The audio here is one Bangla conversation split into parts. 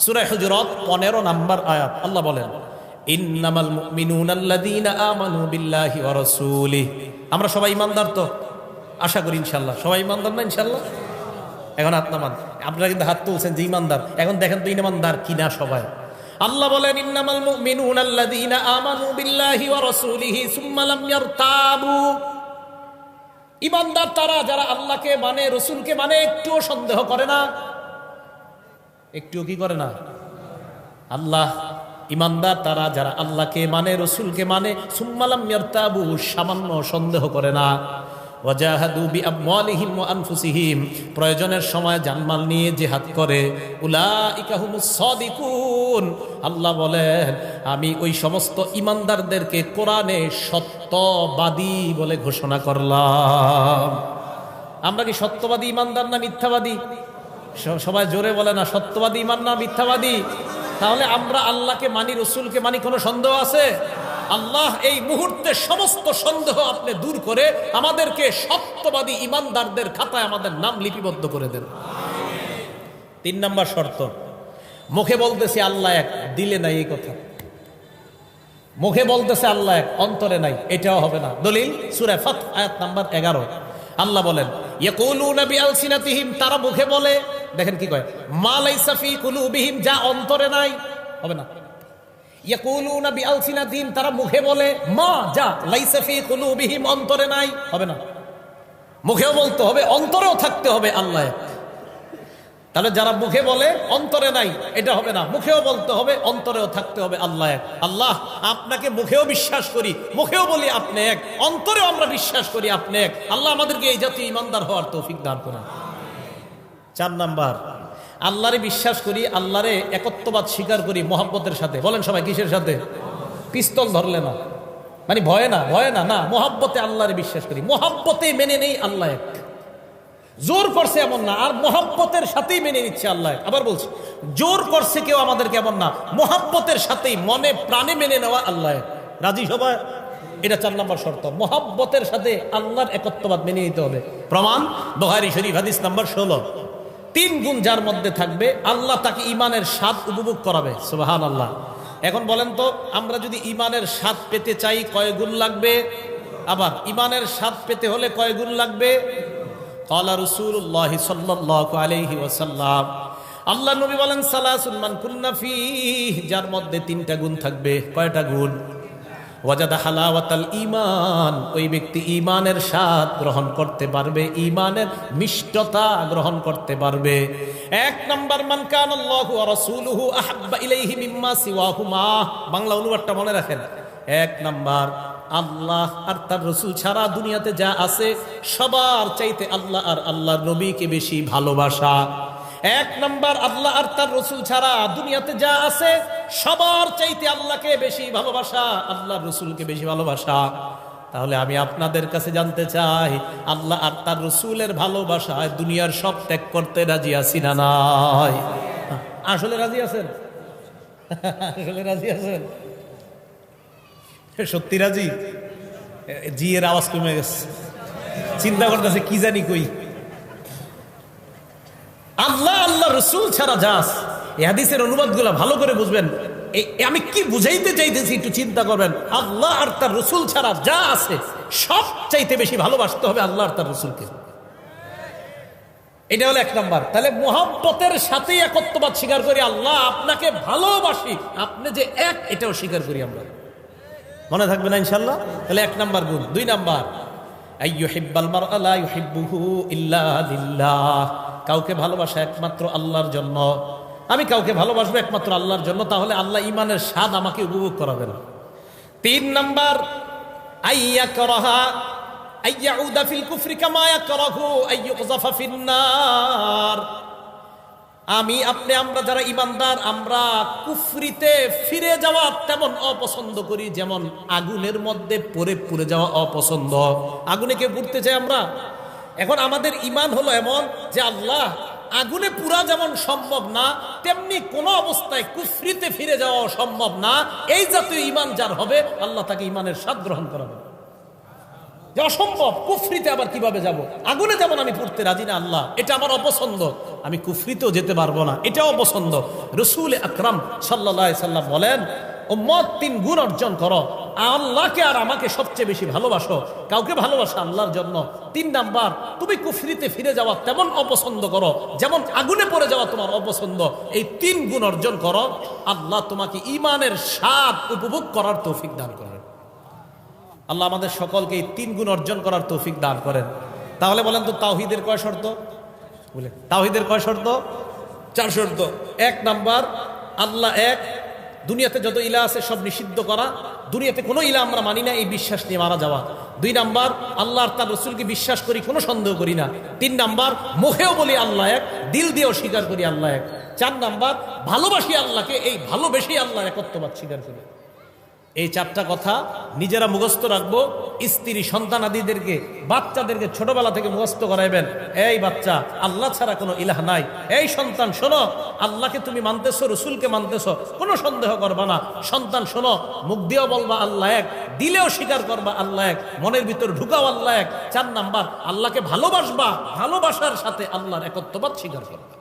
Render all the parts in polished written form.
সূরা হুজুরাত 15 নম্বর আয়াত। আল্লাহ বলেন, ইন্নামাল মুমিনুনা আল্লাযীনা আমানু বিল্লাহি ওয়া রাসূলিহি। আমরা সবাই ঈমানদার তো? আশা করি ইনশাআল্লাহ সবাই ঈমানদার না ইনশাআল্লাহ? এখন হাত নামান। আপনারা কিন্তু হাত তুলছেন যে ঈমানদার, এখন দেখেন তো ঈমানদার কিনা সবাই। আল্লাহ বলেন, ইন্নামাল মুমিনুনা আল্লাযীনা আমানু বিল্লাহি ওয়া রাসূলিহি সুম্মা লাম ইয়ারতাবু। ঈমানদার তারা যারা আল্লাহকে মানে, রাসূলকে মানে, একটুও সন্দেহ করে না। একটুও কি করে না? আল্লাহ ঈমানদার তারা যারা আল্লাহকে মানে, রাসূলকে মানে, সুম্মা লাম ইয়ারতাবু, সামান্য সন্দেহ করে না। ওয়াজাহাদু বিআমওয়ালিহিম ওয়া আনফুসিহিম, প্রয়োজনের সময় জানমাল নিয়ে জিহাদ করে। উলাইকা হুমুস সাদিকুন, আল্লাহ বলেন আমি ওই সমস্ত ঈমানদারদেরকে কোরআনে সত্যবাদী বলে ঘোষণা করলাম। আমরা কি সত্যবাদী ঈমানদার না মিথ্যাবাদী? সবাই জোরে বলে না, সত্যবাদী ঈমান না মিথ্যাবাদী? তাহলে আমরা আল্লাহকে মানি, রাসূলকে মানি, কোনো সন্দেহ আছে? আল্লাহ এই মুহূর্তে সমস্ত সন্দেহ আপনি দূর করে আমাদেরকে সত্যবাদী ঈমানদারদের খাতায় আমাদের নাম লিপিবদ্ধ করে দেন। 3 নম্বর শর্ত, মুখে বলতেছে আল্লাহ এক, দিলে নাই এই কথা। মুখে বলতেছে আল্লাহ এক, অন্তরে নাই, এটাও হবে না। দলিল সূরা ফাত আয়াত নাম্বার 11। আল্লাহ বলেন, ইয়াকুলুনা বিআলসিনাতিহিম, তারা মুখে বলে, দেখেন কি কয়, মা লাইসা ফি কুলুবিহিম, যা অন্তরে নাই, হবে না। ইয়াকুলুনা বিআলসিনাতিহিম, তারা মুখে বলে, মা যা লাইসা ফি কুলুবিহিম, অন্তরে নাই, হবে না। মুখেও বলতে হবে, অন্তরেও থাকতে হবে আল্লাহ এক। তাহলে যারা মুখে বলে অন্তরে নাই, এটা হবে না। মুখেও বলতে হবে, অন্তরেও থাকতে হবে আল্লাহ এক। আল্লাহ আপনাকে মুখেও বিশ্বাস করি, মুখেও বলি আপনি এক, অন্তরেও আমরা বিশ্বাস করি আপনি এক। আল্লাহ আমাদেরকে এই জাতীয় ঈমানদার হওয়ার তৌফিক দান করুন। 4 নাম্বার, আল্লাহরে বিশ্বাস করি, আল্লাহরে একত্ববাদ স্বীকার করি মহব্বতের সাথে। বলেন সবাই, কিসের সাথে? পিস্তল ধরলে না, মানে ভয়ে না, ভয়ে না, না, মহব্বতে আল্লাহরে বিশ্বাস করি, মহব্বতে মেনে নেই আল্লাহ এক। জোর করছে এমন না, আর মহব্বতের সাথেই মেনে নিচ্ছে আল্লাহ। আবার বলছি, জোর করছে কেউ আমাদেরকে এমন না, মহব্বতের সাথেই মনে প্রাণে মেনে নেওয়া আল্লাহ। রাজি সবাই? এটা 4 নম্বর শর্ত, মহব্বতের সাথে আল্লাহর একত্ববাদ মেনে নিতে হবে। প্রমাণ বুখারী শরীফ হাদিস নাম্বার 16। 3 গুণ যার মধ্যে থাকবে আল্লাহ তাকে ঈমানের স্বাদ উপভোগ করাবে। সুবহানাল্লাহ। এখন বলেন তো, আমরা যদি ঈমানের স্বাদ পেতে চাই কয় গুণ লাগবে? আবার ঈমানের স্বাদ পেতে হলে কয় গুণ লাগবে? ক্বালা রাসূলুল্লাহ সাল্লাল্লাহু আলাইহি ওয়াসাল্লাম, আল্লাহ নবী বলেন, সালাসুন মান কুন্না ফীহি, যার মধ্যে 3টা গুণ থাকবে। কয়টা গুণ? ওয়াজাদা হালাওয়াতাল ঈমান, ওই ব্যক্তি ঈমানের স্বাদ গ্রহণ করতে পারবে, ঈমানের মিষ্টতা গ্রহণ করতে পারবে। 1 নাম্বার, মান কানাল্লাহু ওয়া রাসূলুহু আহাব্বা ইলাইহি মিম্মা সিওয়াহুমা। বাংলা অনুবাদটা মনে রাখেন। 1 নাম্বার, আল্লাহ আর তার রাসূল ছাড়া দুনিয়াতে যা আছে সবার চাইতে আল্লাহ আর আল্লাহর নবীকে বেশি ভালোবাসা। 1 নাম্বার, আল্লাহ আর তার রাসূল ছাড়া দুনিয়াতে যা আছে সবার চাইতে আল্লাহকে বেশি ভালোবাসা, আল্লাহর রাসূলকে বেশি ভালোবাসা। তাহলে আমি আপনাদের কাছে জানতে চাই, আল্লাহ আর তার রাসূলের ভালোবাসায় দুনিয়ার সব ত্যাগ করতে রাজি আছি না নাই? আসলে রাজি আছেন? আসলে রাজি আছেন? সত্যি রাজি? জি এর আওয়াজ কমে গেছে, চিন্তা করতেছে কি জানি কই। আল্লাহ আল্লাহ রাসূল ছাড়া যাস, এই হাদিসের অনুবাদগুলো ভালো করে বুঝবেন। আমি কি বুঝাইতে চাইতেছি একটু চিন্তা করবেন। আল্লাহ আর তার রাসূল ছাড়া যা আছে সব চাইতে বেশি ভালোবাসতে হবে আল্লাহ আর তার রাসূলকে। এটা হলো 1 নাম্বার। তাহলে মুহাব্বতের সাথে একত্ববাদ স্বীকার করি, আল্লাহ আপনাকে ভালোবাসি, আপনি যে এক, এটাও স্বীকার করি আমরা। মনে থাকবে না ইনশাআল্লাহ? তাহলে 1 নাম্বার গুণ। 2 নাম্বার, আইয়ুহিব্বাল মারআ লা ইউহিব্বুহু ইল্লা লিল্লাহ, কাউকে ভালোবাসা একমাত্র আল্লাহর জন্য। আমি কাউকে ভালোবাসবো একমাত্র আল্লাহর জন্য, তাহলে আল্লাহ ঈমানের স্বাদ আমাকে উপভোগ করাবেন। 3 নাম্বার, আইয়াকরাহা আইয়াউদা ফিল কুফরি কামা ইয়াকরাহু আইয়ুকযাফা ফিন্নার। আমি আপনি আমরা যারা ঈমানদার, আমরা কুফরিতে ফিরে যাওয়া তেমন অপছন্দ করি যেমন আগুনের মধ্যে পড়ে পুড়ে যাওয়া অপছন্দ। আগুনে কে পুড়তে চাই আমরা? এখন আমাদের ঈমান হলো এমন যে আল্লাহ আগুনে পুরা যেমন সম্ভব না, তেমনি কোন অবস্থায় কুফরিতে ফিরে যাওয়া সম্ভব না। এই জাতীয় ঈমান যার হবে, আল্লাহ তাকে ঈমানের স্বাদ গ্রহণ করাবে। যে অসম্ভব, কুফরিতে আবার কিভাবে যাব? আগুনে যেমন আমি পড়তে রাজি না আল্লাহ, এটা আমার অপছন্দ, আমি কুফরিতেও যেতে পারবো না, এটাও অপছন্দ। রসুল আকরাম সাল্লাল্লাহু আলাইহি সাল্লাম বলেন, উম্মত 3 গুণ অর্জন করো, আল্লাহকে আর আমাকে সবচেয়ে বেশি ভালোবাসো, কাউকে ভালোবাসো আল্লাহর জন্য। 3 নাম্বার, তুমি কুফরিতে ফিরে যাওয়া তেমন অপছন্দ করো যেমন আগুনে পড়ে যাওয়া তোমার অপছন্দ। এই 3 গুণ অর্জন করো, আল্লাহ তোমাকে ঈমানের স্বাদ উপভোগ করার তৌফিক দান করেন। আল্লাহ আমাদের সকলকে এই 3 গুণ অর্জন করার তৌফিক দান করেন। তাহলে বলেন তো তাওহীদের কয় শর্ত? বলে তাওহীদের কয় শর্ত? 4 শর্ত। 1 নাম্বার, আল্লাহ এক, দুনিয়াতে যত ইলাহ আছে সব নিষিদ্ধ করা, দুনিয়াতে কোনো ইলাহ আমরা মানি না, এই বিশ্বাস নিয়ে মারা যাওয়া। 2 নাম্বার, আল্লাহ আর তার রসুলকে বিশ্বাস করি, কোনো সন্দেহ করি না। 3 নাম্বার, মুখেও বলি আল্লাহ এক, দিল দিয়েও স্বীকার করি আল্লাহ এক। 4 নাম্বার, ভালোবাসি আল্লাহকে, এই ভালোবেসে আল্লাহর একত্ববাদ স্বীকার করি। এই 4টা কথা নিজেরা মুখস্থ রাখবো, স্ত্রী সন্তান আদিদেরকে, বাচ্চাদেরকে ছোটবেলা থেকে মুখস্থ করাইবেন। এই বাচ্চা, আল্লাহ ছাড়া কোনো ইলাহ নাই। এই সন্তান শোনো, আল্লাহকে তুমি মানতেছো, রসুলকে মানতেছো, কোনো সন্দেহ করবা না। সন্তান শোনো, মুখ দিয়েও বলবা আল্লাহ এক, দিলেও স্বীকার করবা আল্লাহ এক, মনের ভিতর ঢুকাও আল্লাহ এক। 4 নাম্বার, আল্লাহকে ভালোবাসবা, ভালোবাসার সাথে আল্লাহর একত্ববাদ স্বীকার করবা।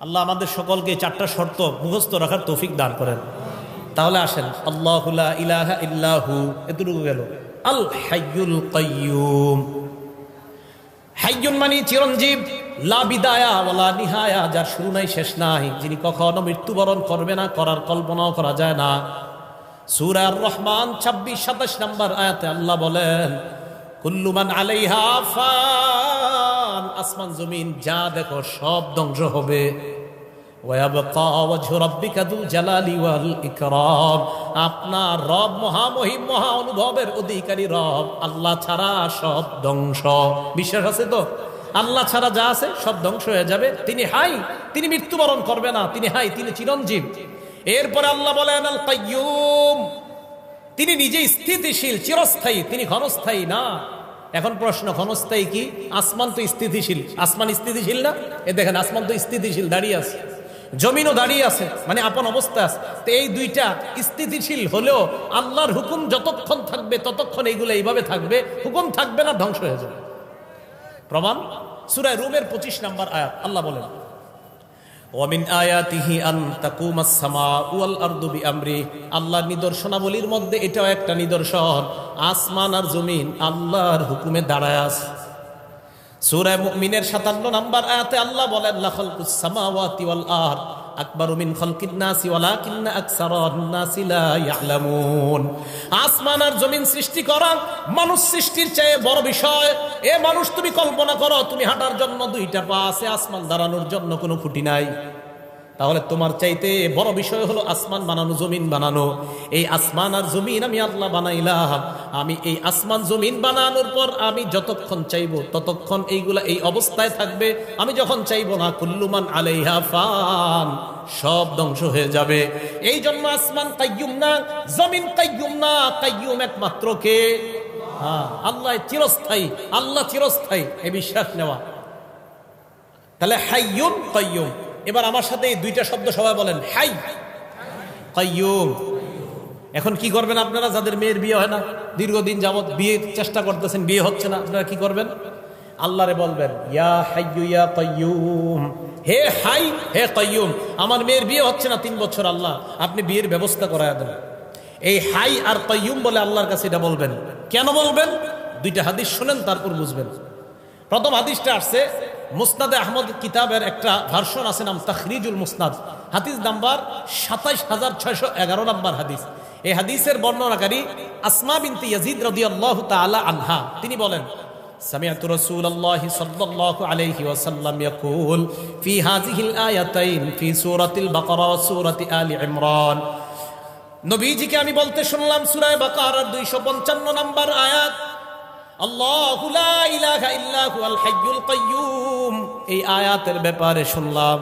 আল্লাহ আমাদের সকলকে 4টা শর্ত মুখস্থ রাখার তৌফিক দান করেন। তাহলে আসেন, আল্লাহু লা ইলাহা ইল্লাহু, এতটুকু গেল। আল হাইয়ুল কাইয়ুম, হাইয়ুন মানে চিরঞ্জীব, লা বিদায়া ওয়ালা নিহায়া, যার শুরু নাই শেষ নাই, যিনি কখনো মৃত্যুবরণ করবে না, করার কল্পনাও করা যায় না। সূরা আর-রহমান 26-27 নম্বর আয়াতে আল্লাহ বলেন, কুল্লু মান আলাইহা ফান, আসমান জমিন যা দেখো সব ধ্বংস হবে। ওয়ায়াবকা ওয়াজহু রাব্বিকা যুল জালালি ওয়াল ইকরাম, আপনার রব মহামহিম, মহা অনুভবের অধিকারী রব, আল্লাহ ছাড়া সব ধ্বংস। বিশ্বাস আছে তো? আল্লাহ ছাড়া যা আছে সব ধ্বংস হয়ে যাবে। তিনি হাই, তিনি মৃত্যুবরণ করবে না, তিনি হাই, তিনি চিরঞ্জীব। এরপরে আল্লাহ বলেন আল কাইয়ুম, তিনি নিজে স্থিতিশীল, চিরস্থায়ী, তিনি ক্ষণস্থায়ী না। এখন প্রশ্ন, ক্ষণস্থায়ী কি? আসমান তো স্থিতিশীল, আসমান স্থিতিশীল না? এ দেখেন, আসমান তো স্থিতিশীল, দাঁড়িয়ে আছে, জমিনও দাঁড়িয়ে আছে, মানে আপন অবস্থায় আছে। তো এই 2টা স্থিতিশীল হলেও আল্লাহর হুকুম যতক্ষণ থাকবে ততক্ষণ এইগুলো এইভাবে থাকবে, হুকুম থাকবে না, ধ্বংস হয়ে যাবে। প্রমাণ সূরা রুমের 25 নম্বর আয়াত, আল্লাহ বলেন, ওয়ামিন আয়াতিহি আন তাকুমাস সামাউ ওয়াল আরদু বিআমরি, আল্লাহর নিদর্শনাবলীর মধ্যে এটাও একটা নিদর্শন, আসমান আর জমিন আল্লাহর হুকুমে দাঁড়ায় আছে। সূরা মুমিনের 57 নম্বর আয়াতে আল্লাহ বলেন, লা খালকুস সামাওয়াতি ওয়াল আরদ আকবারু মিন খালকিন নাসি ওয়ালাকিন্না আকসারান নাসি লা ইয়ালামুন, আসমান আর জমিন সৃষ্টি করা মানুষ সৃষ্টির চেয়ে বড় বিষয়। এ মানুষ, তুমি কল্পনা করো, তুমি হাঁটার জন্য 2টা পা আছে, আসমান দাঁড়ানোর জন্য কোনো খুঁটি নাই। তাহলে তোমার চাইতে বড় বিষয় হলো আসমান বানানো, জমিন বানানো। এই আসমান আর জমিন আমি আল্লাহ বানাইলাম। আমি এই আসমান জমিন বানানোর পর আমি যতক্ষণ চাইবো ততক্ষণ এইগুলা এই অবস্থায় থাকবে। আমি যখন চাইবো না, কুল্লুমান আলাইহা ফান, সব ধ্বংস হয়ে যাবে। এই জন্য আসমান কাইয়ুম না, জমিন কাইয়ুম না, কাইয়ুম একমাত্র কে? আল্লাহ চিরস্থায়ী, আল্লাহ চিরস্থায়ী, এই বিশ্বাস নেওয়া। তাহলে হাইয়ুন কাইয়ুম। এবার আমার সাথে এই 2টা শব্দ সবাই বলেন, হাই কাইয়ুম। এখন কি করবেন আপনারা, যাদের মেয়ের বিয়ে হয় না, দীর্ঘদিন যাবত বিয়ের চেষ্টা করতেছেন, বিয়ে হচ্ছে না, আপনারা কি করবেন? আল্লাহরে বলবেন, ইয়া হাইয়ু ইয়া কাইয়ুম, হে হাই, হে কাইয়ুম, আমার মেয়ের বিয়ে হচ্ছে না 3 বছর, আল্লাহ আপনি বিয়ের ব্যবস্থা করায় দেন। এই হাই আর কাইয়ুম বলে আল্লাহর কাছে এটা বলবেন। কেন বলবেন? 2টা হাদিস শুনেন, তারপর বুঝবেন। প্রথম হাদিসটা আসছে মুসনাদে আহমদ কিতাবের একটা ভার্সন আছে, নাম তাখরিজুল মুসনাদ, হাদিস নাম্বার 27611 নম্বর হাদিস। এই হাদিসের বর্ণনাকারী আসমা বিনতে ইয়াজিদ রাদিয়াল্লাহু তাআলা আনহা, তিনি বলেন, সামিআতু রাসূলুল্লাহি সাল্লাল্লাহু আলাইহি ওয়াসাল্লাম ইয়াকুল ফি হাযিহিল আয়াতাইন ফি সূরাতিল বাকারা ওয়া সূরাতি আলি ইমরান, নবীজিকে আমি বলতে শুনলাম সূরা বাকারার 255 নম্বর আয়াত, আল্লাহু লা ইলাহা ইল্লা হুয়াল হাইয়ুল কাইয়ুম, এই আয়াতের ব্যাপারে শুনলাম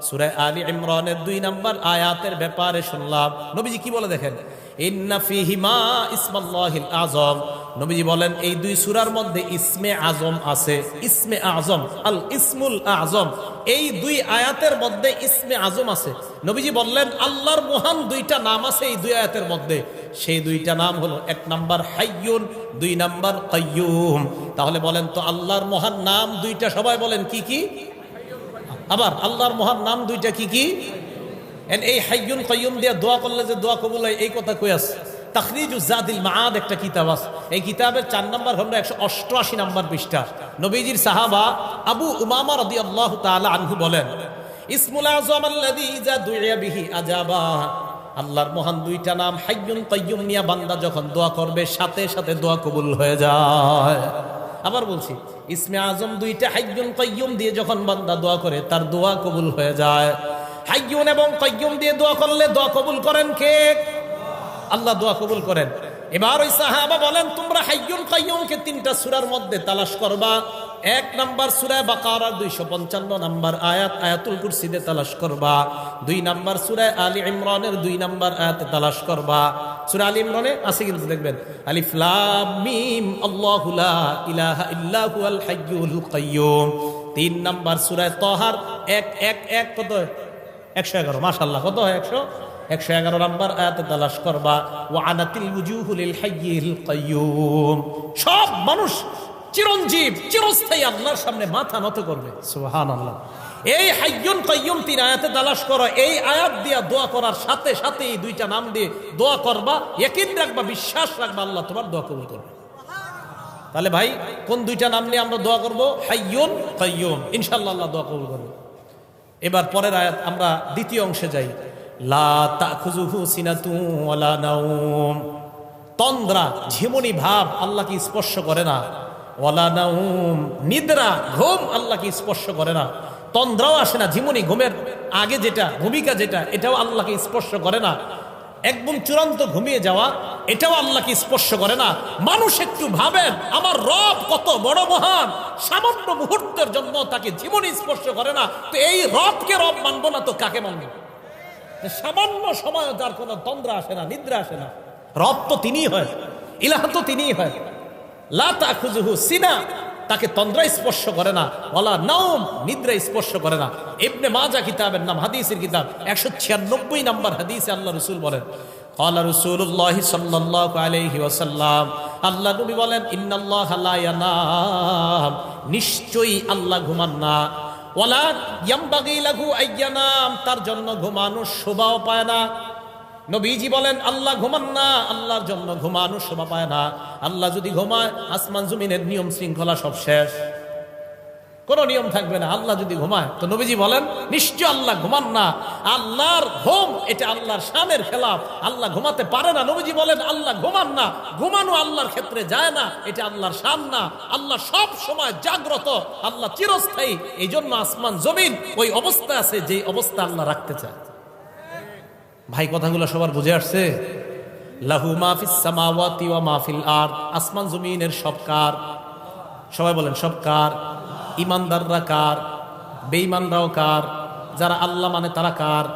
সূরা আলী ইমরানের 2 নম্বর আয়াতের ব্যাপারে শুনলাম। নবীজি কি বলে দেখেন, ইন্না ফীহিমা ইসমাল্লাহিল আযম। নবীজি বলেন এই 2 সূরার মধ্যে ইসমে আজম আছে। ইসমে আজম, আল ইসমুল আজম, এই 2 আয়াতের মধ্যে ইসমে আজম আছে। নবীজি বললেন আল্লাহর মহান 2টা নাম আছে এই 2 আয়াতের মধ্যে। সেই 2টা নাম হলো 1 নাম্বার হাইয়ুন, 2 নাম্বার কাইয়ুম। তাহলে বলেন তো আল্লাহর মহান নাম 2টা, সবাই বলেন কি কি? আবার আল্লাহর মহান নাম 2টা কি কি? এই হাইয়ুন কাইয়ুম দিয়ে দোয়া করলে যে দোয়া কবুল হয় এই কথা কই আছে? তাখরিজুজ জাদিল মাআদ একটা কিতাব আছে, এই কিতাবের 4 নম্বর খণ্ড 188 নম্বর পৃষ্ঠা। নবীজির সাহাবা আবু উমামা রাদিয়াল্লাহু তাআলা আনহু বলেন, ইসমুল আযম আল্লাযী ইযা দুইয়া বিহি আজাবা। আল্লাহর মহান 2টা নাম হাইয়ুন কাইয়ুম নিয়ে বান্দা যখন দোয়া করবে সাথে সাথে দোয়া কবুল হয়ে যায়। আবার বলছি, ইসমে আজম 2টা হাইয়ুন কাইয়ুম দিয়ে যখন বান্দা দোয়া করে তার দোয়া কবুল হয়ে যায়। হাইয়ুন এবং কাইয়ুম দিয়ে দোয়া করলে দোয়া কবুল করেন কে? আল্লাহ দোয়া কবুল করেন। এবার ওই সাহাবা বলেন তোমরা হাইয়ুন কাইয়ুমকে 3টা সূরার মধ্যে তালাশ করবা। 1 নাম্বার সূরা বাকারার 255 নাম্বার আয়াত আয়াতুল কুরসিতে তালাশ করবা। 2 নাম্বার সূরা আলী ইমরানের 2 নাম্বার আয়াতে তালাশ করবা। সূরা আলী ইমরানে আছে কিন্তু দেখবেন আলিফ লাম মিম আল্লাহু লা ইলাহা ইল্লা হুয়াল হাইয়ুল কাইয়ুম। 3 নাম্বার সূরা তাহার 1 কত? 111। মাশাআল্লাহ, কত হয়? 111 নাম্বার আয়াতে তালাশ করবা। ওয়া আনাতিল ওয়াজুহু লিল হাইয়িল কাইয়ুম। সব মানুষ চিরঞ্জীব চিরস্থায়ী আল্লাহর সামনে মাথা নত করবে। সুবহানাল্লাহ। এই হাইয়ুন কাইয়ুম 3 আয়াতে তালাশ করো। এই আয়াত দিয়ে দোয়া করার সাথে সাথে এই 2টা নাম দিয়ে দোয়া করবা, ইয়াকিন রাখবা, বিশ্বাস রাখবা আল্লাহ তোমার দোয়া কবুল করবে। তাহলে ভাই কোন 2টা নাম নিয়ে আমরা দোয়া করব? হাইয়ুন কাইয়ুম। ইনশাআল্লাহ আল্লাহ দোয়া কবুল করবে। এবার পরের আয়াত, আমরা দ্বিতীয় অংশে যাই। লা তাখুযুহু সিনাতুন ওয়ালা নাওম। তন্দ্রা, ঝিমুনি ভাব আল্লাহকে স্পর্শ করে না। ওয়ালা নাওম, নিদ্রা, ঘুম আল্লাহকে স্পর্শ করে না। তন্দ্রাও আসে না, ঝিমুনি, ঘুমের আগে যেটা ভূমিকা যেটা, এটাও আল্লাহকে স্পর্শ করে না। একদম চূড়ান্ত ঘুমিয়ে যাওয়া, এটাও আল্লাহকে স্পর্শ করে না। মানুষ একটু ভাবেন আমার রব কত বড় মহান, সামান্য মুহূর্তের জন্য তাকে ঝিমুনি স্পর্শ করে না, তো এই রবকে রব মানবো না তো কাকে মানবো? সামান্য সময় যার কোনো তন্দ্রা আসে না, নিদ্রা আসে না, রব তো তিনিই হয়, ইলাহ তো তিনিই হয়। লা তাখুযুহু সিনা, তাকে তন্দ্রা স্পর্শ করে না। ওয়ালা নাওম, নিদ্রা স্পর্শ করে না। ইবনে মাজাহ কিতাবের নাম, হাদিসের কিতাব, 196 নাম্বার হাদিসে আল্লাহ রাসূল বলেন, ক্বালা রাসূলুল্লাহ সাল্লাল্লাহু আলাইহি ওয়াসাল্লাম, আল্লাহ নবী বলেন, ইন্নাল্লাহা লা ইয়ানাম, নিশ্চয়ই আল্লাহ ঘুমান না। ওয়ালা ইয়ামবাগি লাহু আইয়ানাম, তার জন্য ঘুমানোর শোভাও পায় না। নবীজি বলেন আল্লাহ ঘুমান না, আল্লাহর জন্য ঘুমানো শোভা পায় না। আল্লাহ যদি ঘুমায় আসমান জমিনের নিয়ম শৃঙ্খলা সব শেষ, কোনো নিয়ম থাকবে না। আল্লাহ যদি ঘুমায়, তো নবীজি বলেন নিশ্চয় আল্লাহ ঘুমান না। আল্লাহর ঘুম এটা আল্লাহর শানের খেলাফ, আল্লাহ ঘুমাতে পারে না। নবীজি বলেন আল্লাহ ঘুমান না, ঘুমানো আল্লাহর ক্ষেত্রে যায় না, এটা আল্লাহর শান না। আল্লাহ সব সময় জাগ্রত, আল্লাহ চিরস্থায়ী। এই জন্য আসমান জমিন ওই অবস্থা আছে যে অবস্থা আল্লাহ রাখতে চায়। ভাই কথাগুলো সবার বুঝে আসছে? লাহু মা ফিস সামাওয়াতি ওয়া মা ফিল আরদ, আসমান জমিনের সব কার? সবাই বলেন সব কার? ইমানদাররা কার? বেঈমানরাও কার? যারা আল্লাহ মানে তারা কার?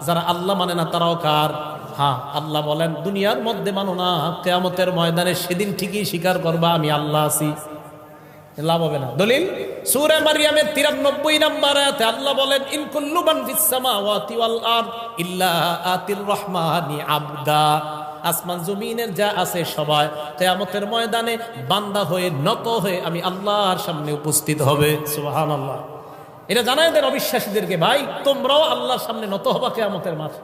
যারা আল্লাহ মানে না তারাও কার? হ্যাঁ, আল্লাহ বলেন দুনিয়ার মধ্যে মানো না, কিয়ামতের ময়দানে সেদিন ঠিকই স্বীকার করবা আমি আল্লাহ আছি, লাভ হবে না। দলিল সূরা মারইয়ামের 93 নম্বর আয়াতে আল্লাহ বলেন, ইন কুল্লু মান ফিস সামাওয়াতি ওয়াল আরদ ইল্লা আতির রহমানি আবদা। আসমান জমিনের যা আছে সবাই কিয়ামতের ময়দানে বান্দা হয়ে নত হয়ে আমি আল্লাহর সামনে উপস্থিত হবে। সুবহানাল্লাহ। এটা জানাই দেন অবিশ্বাসীদেরকে, ভাই তোমরাও আল্লাহর সামনে নত হবা কিয়ামতের মাঠে।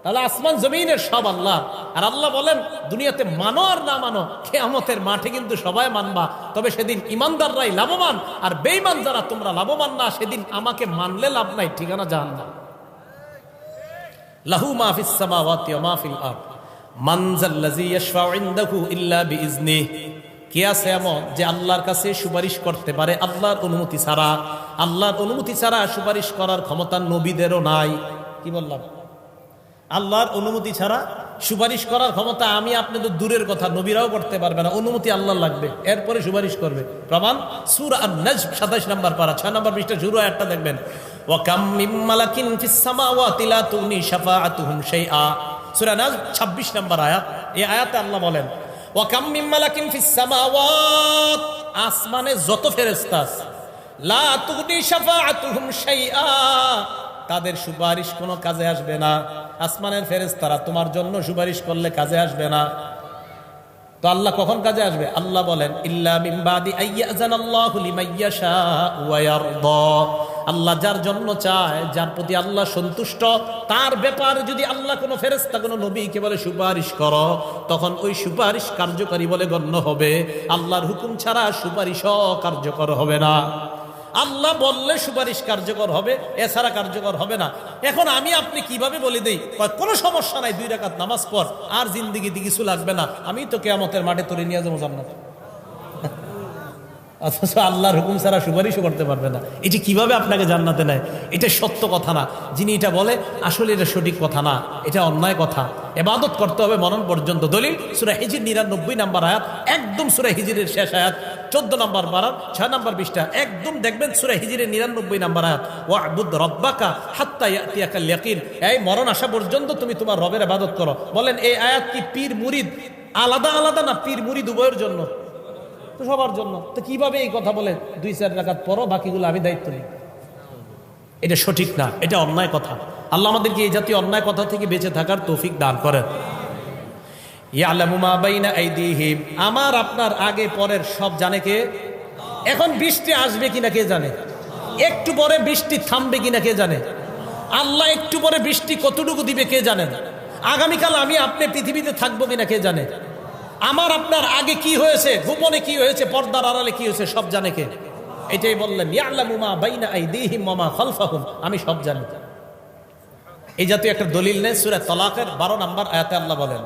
তাহলে আসমান জমিনের সব আল্লাহ। আর আল্লাহ বলেন দুনিয়াতে মানো আর না মানো, কিয়ামতের মাঠে কিন্তু সবাই মানবা। তবে সেদিন ইমানদাররাই লাভবান, আর বেঈমান যারা তোমরা লাভবান না। সেদিন আমাকে মানলে লাভ নাই, ঠিকানা জাহান্নাম। লাহু মা ফিস সামাওয়াতি ওয়া মা ফিল আরদ মান যাল্লাযী ইয়াশফাউ ইনদাহু ইল্লা বিইজনিহি। কে আছে এমন যে আল্লাহর কাছে সুপারিশ করতে পারে আল্লাহর অনুমতি ছাড়া? আল্লাহর অনুমতি ছাড়া সুপারিশ করার ক্ষমতা নবীদেরও নাই। কি বললাম? আল্লাহর অনুমতি ছাড়া সুপারিশ করার ক্ষমতা আমি আপনি তো দূরের কথা, নবীরাও করতে পারবে না। অনুমতি আল্লাহ লাগবে, এরপরে সুপারিশ করবে। প্রমাণ সূরা আন-নাজম 27 নম্বর পারা 6 নম্বর পৃষ্ঠা শুরু আয়াতটা দেখবেন, ওয়া কাম মিন মালাকিন ফিস সামাওয়াতি লা তুগনি শাফাআতুহুম শাইআ। সূরা নাজ 26 নম্বর আয়াত। এই আয়াতে আল্লাহ বলেন ওয়া কাম মিন মালাকিন ফিস সামাওয়াত, আসমানে যত ফেরেশতা আছে, লা তুগনি শাফাআতুহুম শাইআ, তাদের সুপারিশ কোনো কাজে আসবে না। আসমানের ফেরেশতারা তোমার জন্য সুপারিশ করলে কাজে আসবে না। তো আল্লাহ কখন কাজে আসবে? আল্লাহ বলেন ইল্লা মিন বাদি আইয়াযানাল্লাহু লিমাইয়াশা ওয়া ইয়ারদা। আল্লাহ যার জন্য চায়, যার প্রতি আল্লাহ সন্তুষ্ট, তার ব্যাপারে যদি আল্লাহ কোনো ফেরেশতা কোনো নবীকে বলে সুপারিশ করো, তখন ওই সুপারিশ কার্যকরী বলে গণ্য হবে। আল্লাহর হুকুম ছাড়া সুপারিশও কার্যকর হবে না। আল্লাহ বললে সুপারিশ কার্যকর হবে, এছাড়া কার্যকর হবে না। এখন আমি আপনি কিভাবে বলে দেই কোনো সমস্যা নাই, 2 রাকাত নামাজ পড়, আর জিন্দেগিতে কিছু লাগবে না, আমি তো কিয়ামতের মাঠে তোরে নিয়ে যাবো জান্নাতে। অথচ আল্লাহর হুকুম ছাড়া সুপারিশও করতে পারবে না। এটি কিভাবে আপনাকে জান্নাতে নেয়? এটা সত্য কথা না। যিনি এটা বলে আসলে এটা সঠিক কথা না, এটা অন্যায় কথা। ইবাদত করতে হবে মরণ পর্যন্ত। দলিল সূরা হিজর 99 নম্বর আয়াত, একদম সূরা হিজরের শেষ আয়াত 14 নম্বর পারার 6 নম্বর পৃষ্ঠা, একদম দেখবেন সূরা হিজরের 99 নম্বর আয়াত, ওয়া'বুদ রাব্বাকা হাত্তা ইয়াতিয়াকাল ইয়াকিন। এই মরণ আসা পর্যন্ত তুমি তোমার রবের ইবাদত করো। বলেন এই আয়াত কি পীর মুরিদ আলাদা আলাদা না পীর মুরিদ উভয়ের জন্য? সবার জন্য। তো কিভাবে এই কথা বলে 2-4 রাকাত পড়ো, বাকিগুলো আমি দায়িত্ব নিই? এটা সঠিক না, এটা অন্যায় কথা। আল্লাহ আমাদেরকে এই জাতীয় অন্যায় কথা থেকে বেঁচে থাকার তৌফিক দান করেন। ইয়ালামু মা বাইনা আইদিহিম, আমার আপনার আগে পরের সব জানে কে? এখন বৃষ্টি আসবে কিনা কে জানে? একটু পরে বৃষ্টি থামবে কিনা কে জানে? আল্লাহ একটু পরে বৃষ্টি কতটুকু দিবে কে জানেন? আগামীকাল আমি আপনি পৃথিবীতে থাকবো কিনা কে জানে? আমার আপনার আগে কি হয়েছে, গোপনে কি হয়েছে, পর্দার আড়ালে কি হয়েছে, সব জানে কে? এটাই বললেন ইয়ালামু মা বাইনা আইদিহিম ওয়া মা খালফাহুম, আমি সব জানি। এই জাতীয় একটা দলিল নেই সূরা তালাকের 12 নম্বর আয়াতে আল্লাহ বলেন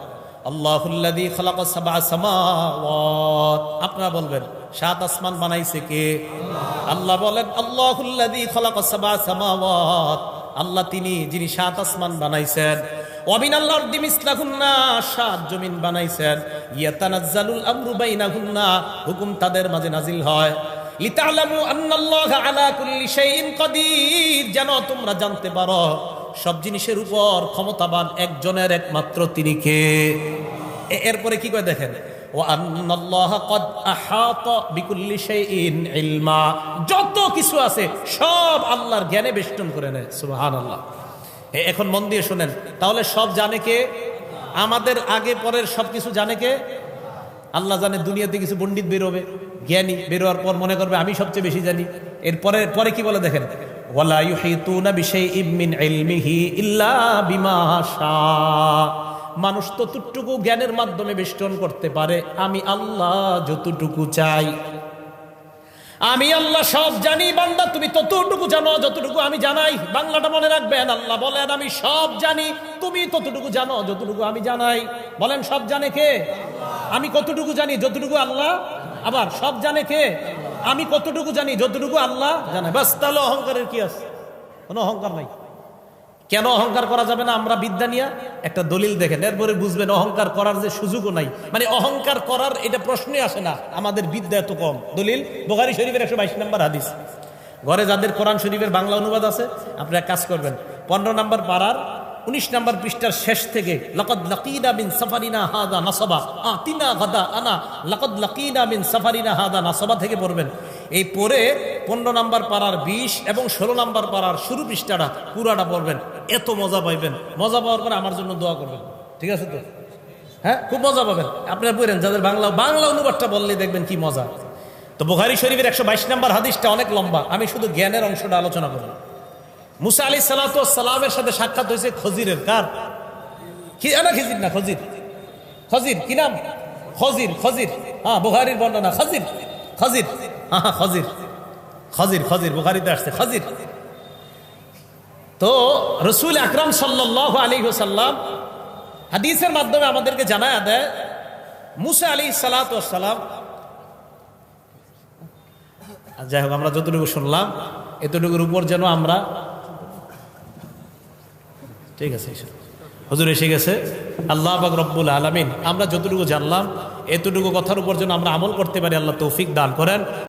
আল্লাহুল্লাযী খালাকাস সাবআ সামাওয়াত। আপনারা বলবেন 7 আসমান বানাইছে কে? আল্লাহ বলেন আল্লাহুল্লাযী খালাকাস সাবআ সামাওয়াত, আল্লাহ তিনি যিনি 7 আসমান বানাইছেন। ওয়া মিনাল আরদি মিসলাহুন্না, 7 জমিন বানাইছেন। ইয়াতানাজ্জালুল আমরু বাইনাহুন্না, হুকুম তাদের মাঝে নাজিল হয়। লিতা'লামু আন্নাল্লাহা আলা কুল্লি শাইইন কাদির, যেন তোমরা জানতে পারো সব জিনিসের উপর ক্ষমতাবান একজনের, একমাত্র তিনি কে? এরপরে কি করে দেখেন ওয়া আন্নাল্লাহা ক্বাদ আহাতা বিকুল্লি শাইইন ইলমা, যত কিছু আছে সব আল্লাহর জ্ঞানে বেষ্টন করে নেয়। সুবহানাল্লাহ। এখন মন দিয়ে শুনেন, তাহলে সব জানে কে? আমাদের আগে পরের সব কিছু জানে কে? আল্লাহ জানে। দুনিয়াতে কিছু পণ্ডিত বেরোবে, জ্ঞানী বেরোয়ার পর মনে করবে আমি সবচেয়ে বেশি জানি। এরপরে পরে কি বলে দেখেন ওয়ালা ইউহিতুনা বিশাইইম মিন ইলমিহি ইল্লা বিমা শা, মানুষ ততটুকু জ্ঞানের মাধ্যমে বেষ্টন করতে পারে আমি আল্লাহ যতটুকু চাই। আমি আল্লাহ সব জানি, বান্দা তুমি ততটুকু জানো যতটুকু আমি জানাই। বাংলাটা মনে রাখবেন, আল্লাহ বলেন আমি সব জানি, তুমি ততটুকু জানো যতটুকু আমি জানাই। বলেন সব জানে কে? আমি কতটুকু জানি যতটুকু আল্লাহ। আবার সব জানে কে? আমি কতটুকু জানি যতটুকু আল্লাহ জানে। বাস, তাহলে অহংকারের কি আছে? কোনো অহংকার নাই। কেন অহংকার করা যাবে না? আমরা বিদ্যা নিয়ে একটা দলিল দেখেন, এরপরে বুঝবেন অহংকার করার যে সুযোগও নাই। মানে অহংকার করার এটা প্রশ্নই আসে না, আমাদের বিদ্যা এত কম। দলিল বুখারী শরীফের 122 নম্বর হাদিস। ঘরে যাদের কোরআন শরীফের বাংলা অনুবাদ আছে আপনারা কাজ করবেন, 15 নম্বর পারার 19 নম্বর পৃষ্ঠার শেষ থেকে লাকাদ লাকিনা মিন সাফারিনা হাদা নাসাবা আতিনা গাদা আনা লাকাদ লাকিনা মিন সাফারিনা হাদা নাসাবা থেকে পড়বেন। এই পড়ে 15 নম্বর পারার 20 এবং 16 নম্বর পারার শুরু পৃষ্ঠাটা পুরাটা পড়বেন, এত মজা পাইবেন। মজা পাওয়ার পরে আমার জন্য দোয়া করবেন, ঠিক আছে তো? হ্যাঁ, খুব মজা পাবেন। আপনারা পড়েন, যাদের বাংলা অনুবাদটা বললে দেখবেন কি মজা। তো বুখারী শরীফের 122 নম্বর হাদিসটা অনেক লম্বা, আমি শুধু জ্ঞানের অংশটা আলোচনা করব। মুসা আলাইহিস সালাতু ওয়াস সালামের সাথে সাক্ষাৎ হয়েছে খজিরের। কার? খিজির না, খজির। খজির কি নাম? খজির। খজির, হ্যাঁ, বুখারীর বর্ণনা খজির। খজির, হ্যাঁ, খজির। খজির খজির বুখারীতে আসছে খজির। তো রাসূল আকরাম সাল্লাল্লাহু আলাইহি ওয়াসাল্লাম হাদিসের মাধ্যমে আমাদেরকে জানায়া দেয় মুসা আলাইহিস সালাতু ওয়াস সালাম, যাই হোক আমরা যতটুকু শুনলাম এতটুকুর উপর যেন আমরা, ঠিক আছে হুজুর এসে গেছে, আল্লাহ পাক রব্বুল আলামিন আমরা যতটুকু জানলাম এতটুকু কথার উপর যেন আমরা আমল করতে পারি, আল্লাহ তৌফিক দান করেন।